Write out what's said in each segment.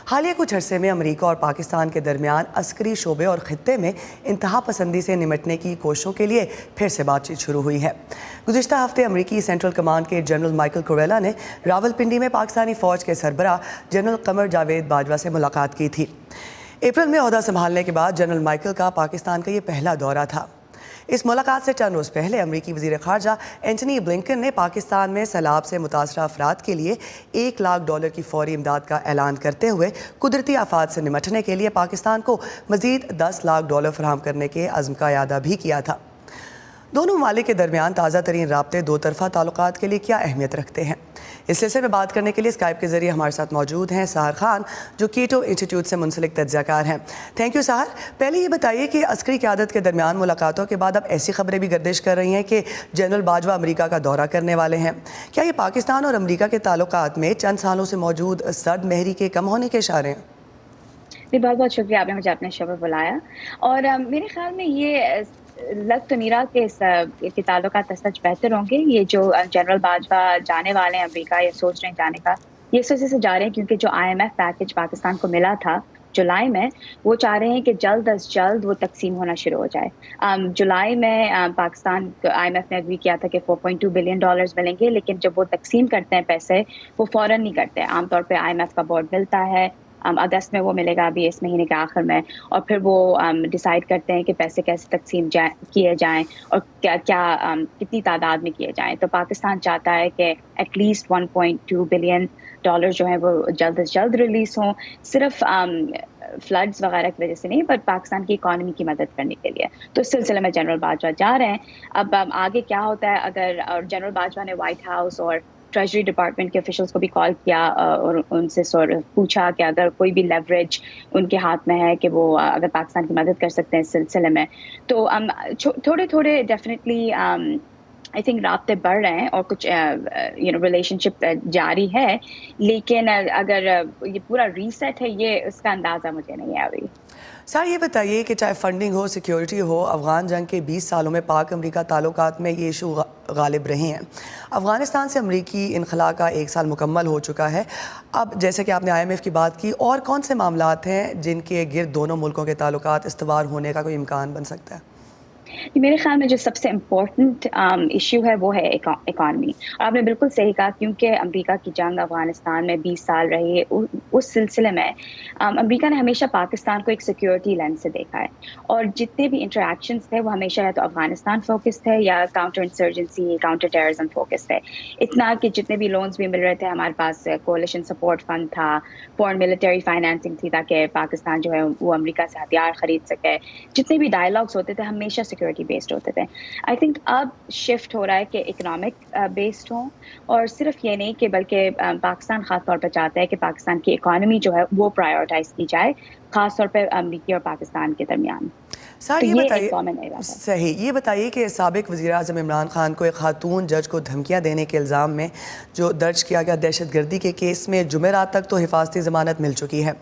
حالیہ کچھ عرصے میں امریکہ اور پاکستان کے درمیان عسکری شعبے اور خطے میں انتہا پسندی سے نمٹنے کی کوششوں کے لیے پھر سے بات چیت شروع ہوئی ہے۔ گزشتہ ہفتے امریکی سینٹرل کمانڈ کے جنرل مائیکل کوریلا نے راولپنڈی میں پاکستانی فوج کے سربراہ جنرل قمر جاوید باجوہ سے ملاقات کی تھی۔ اپریل میں عہدہ سنبھالنے کے بعد جنرل مائیکل کا پاکستان کا یہ پہلا دورہ تھا۔ اس ملاقات سے چند روز پہلے امریکی وزیر خارجہ اینٹنی بلنکن نے پاکستان میں سیلاب سے متاثرہ افراد کے لیے $1 لاکھ کی فوری امداد کا اعلان کرتے ہوئے قدرتی آفات سے نمٹنے کے لیے پاکستان کو مزید $10 لاکھ فراہم کرنے کے عزم کا اعادہ بھی کیا تھا۔ دونوں ممالک کے درمیان تازہ ترین رابطے دو طرفہ تعلقات کے لیے کیا اہمیت رکھتے ہیں، اس سلسلے میں بات کرنے کے لیے اسکائپ کے ذریعے ہمارے ساتھ موجود ہیں سحر خان، جو کیٹو انسٹیٹیوٹ سے منسلک تجزیہ کار ہیں۔ تھینک یو سحر۔ پہلے یہ بتائیے کہ عسکری قیادت کے درمیان ملاقاتوں کے بعد اب ایسی خبریں بھی گردش کر رہی ہیں کہ جنرل باجوہ امریکہ کا دورہ کرنے والے ہیں۔ کیا یہ پاکستان اور امریکہ کے تعلقات میں چند سالوں سے موجود سرد مہری کے کم ہونے کے اشارے ہیں؟ بہت بہت شکریہ، آپ نے مجھے اپنے شو پر بلایا۔ اور میرے خیال میں یہ لگ تو نہیں رہا کہ تعلقات سچ بہتر ہوں گے۔ یہ جو جنرل باجوہ جانے والے ہیں امریکہ یا سوچ رہے ہیں جانے کا، یہ اس وجہ سے جا رہے ہیں کیونکہ جو IMF پیکج پاکستان کو ملا تھا جولائی میں، وہ چاہ رہے ہیں کہ جلد از جلد وہ تقسیم ہونا شروع ہو جائے۔ جولائی میں پاکستان IMF نے اگری کیا تھا کہ $4.2 بلین ملیں گے، لیکن جب وہ تقسیم کرتے ہیں پیسے، وہ فوراً نہیں کرتے۔ عام طور پہ IMF کا بورڈ ملتا ہے، اگست میں وہ ملے گا، ابھی اس مہینے کے آخر میں، اور پھر وہ ڈیسائیڈ کرتے ہیں کہ پیسے کیسے تقسیم کیے جائیں اور کتنی تعداد میں کیے جائیں۔ تو پاکستان چاہتا ہے کہ ایٹ لیسٹ $1.2 بلین جو ہیں وہ جلد از جلد ریلیز ہوں، صرف فلڈز وغیرہ کی وجہ سے نہیں، بٹ پاکستان کی اکانومی کی مدد کرنے کے لیے۔ تو اس سلسلے میں جنرل باجوہ جا رہے ہیں۔ اب آگے کیا ہوتا ہے، اگر جنرل باجوہ نے وائٹ ہاؤس اور ٹریجری ڈپارٹمنٹ کے آفیشلز کو بھی کال کیا اور ان سے پوچھا کہ اگر کوئی بھی لیوریج ان کے ہاتھ میں ہے کہ وہ اگر پاکستان کی مدد کر سکتے ہیں اس سلسلے میں، تو تھوڑے تھوڑے ڈیفینیٹلی آئی تھنک رابطے بڑھ رہے ہیں اور کچھ ریلیشن شپ جاری ہے، لیکن اگر یہ پورا ریسیٹ ہے، یہ اس کا اندازہ مجھے نہیں ہے ابھی۔ سر یہ بتائیے کہ چاہے فنڈنگ ہو، سیکیورٹی ہو، افغان جنگ کے 20 سالوں میں پاک امریکہ تعلقات میں یہ ایشو غالب رہے ہیں۔ افغانستان سے امریکی انخلاء کا 1 سال مکمل ہو چکا ہے۔ اب جیسے کہ آپ نے IMF کی بات کی، اور کون سے معاملات ہیں جن کے گرد دونوں ملکوں کے تعلقات استوار ہونے کا کوئی امکان بن سکتا ہے؟ میرے خیال میں جو سب سے امپورٹنٹ ایشو ہے وہ ہے اکانومی، اور آپ نے بالکل صحیح کہا، کیونکہ امریکہ کی جنگ افغانستان میں 20 سال رہی ہے، اس سلسلے میں امریکہ نے ہمیشہ پاکستان کو ایک سیکیورٹی لینس سے دیکھا ہے، اور جتنے بھی انٹریکشنز تھے وہ ہمیشہ یا تو افغانستان فوکس تھے یا counter insurgency, counter terrorism focus تھے۔ اتنا کہ جتنے بھی لونز بھی مل رہے تھے، ہمارے پاس کولیشن سپورٹ فنڈ تھا، فورن ملٹری فائنینسنگ تھی تاکہ پاکستان جو ہے وہ امریکہ سے ہتھیار خرید سکے۔ جتنے بھی ڈائلاگس ہوتے تھے ہمیشہ سیکورٹی بیسڈ ہوتے تھے۔ آئی تھنک اب شفٹ ہو رہا ہے کہ اکنامک بیسڈ ہوں، اور صرف یہ نہیں کہ بلکہ پاکستان خاص طور پہ چاہتا ہے کہ پاکستان کی اکانومی جو ہے وہ پرائیورٹائز کی جائے، خاص طور پہ امریکی اور پاکستان کے درمیان۔ سر یہ بتائیے، صحیح، یہ بتائیے کہ سابق وزیر اعظم عمران خان کو ایک خاتون جج کو دھمکیاں دینے کے الزام میں جو درج کیا گیا دہشت گردی کے کیس میں جمعرات تک تو حفاظتی ضمانت مل چکی ہے،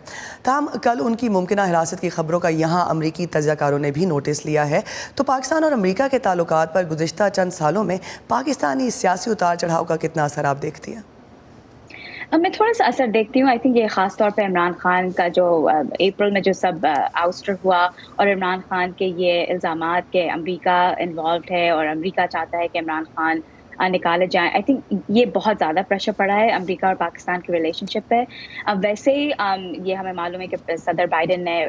تاہم کل ان کی ممکنہ حراست کی خبروں کا یہاں امریکی تجزیہ کاروں نے بھی نوٹس لیا ہے۔ تو پاکستان اور امریکہ کے تعلقات پر گزشتہ چند سالوں میں پاکستانی سیاسی اتار چڑھاؤ کا کتنا اثر آپ دیکھتی ہیں؟ میں تھوڑا سا اثر دیکھتی ہوں۔ آئی تھنک یہ خاص طور پہ عمران خان کا جو اپریل میں جو سب آؤسٹر ہوا، اور عمران خان کے یہ الزامات کہ امریکہ انوالوڈ ہے اور امریکہ چاہتا ہے کہ عمران خان نکالے جائیں، آئی تھنک یہ بہت زیادہ پریشر پڑا ہے امریکہ اور پاکستان کی ریلیشن شپ پہ۔ ویسے ہی یہ ہمیں معلوم ہے کہ صدر بائیڈن نے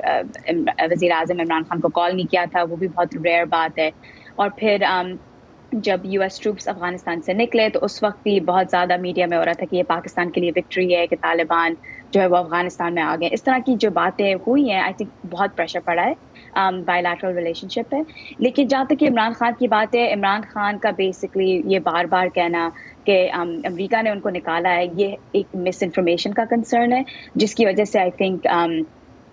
وزیر اعظم عمران خان کو کال نہیں کیا تھا، وہ بھی بہت ریئر بات ہے۔ اور پھر جب US ٹروپس افغانستان سے نکلے تو اس وقت بھی بہت زیادہ میڈیا میں ہو رہا تھا کہ یہ پاکستان کے لیے وکٹری ہے کہ طالبان جو ہے وہ افغانستان میں آ گئے۔ اس طرح کی جو باتیں ہوئی ہیں، آئی تھنک بہت پریشر پڑا ہے بائی لیٹرل ریلیشن شپ پہ۔ لیکن جہاں تک کہ عمران خان کی بات ہے، عمران خان کا بیسکلی یہ بار بار کہنا کہ امریکہ نے ان کو نکالا ہے، یہ ایک مس انفارمیشن کا کنسرن ہے، جس کی وجہ سے آئی تھنک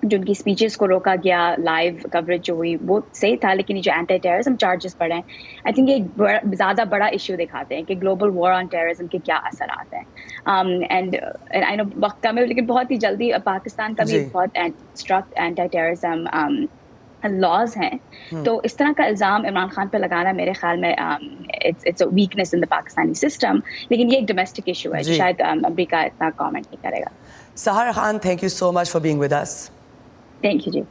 جو ان کی اسپیچز کو روکا گیا، لائیو کوریج جو ہوئی وہ صحیح تھا، لیکن یہ جو اینٹی ٹیررزم چارجز پڑے ہیں، آئی تھنک یہ ایک زیادہ بڑا ایشو دکھاتے ہیں کہ گلوبل وار آن ٹیررزم کے کیا اثرات ہیں۔ اینڈ آئی نو وقت کم ہے، لیکن بہت ہی جلدی پاکستان کا بھی بہت اسٹرکٹ اینٹی ٹیررزم لاز ہیں. تو اس طرح کا الزام عمران خان پہ لگانا میرے خیال میں it's a weakness in the Pakistani system. لیکن یہ ایک ڈومیسٹک ایشو ہے جو شاید امریکہ اتنا کامنٹ نہیں کرے گا. Sahar Khan, thank you so much for being with us. Thank you G.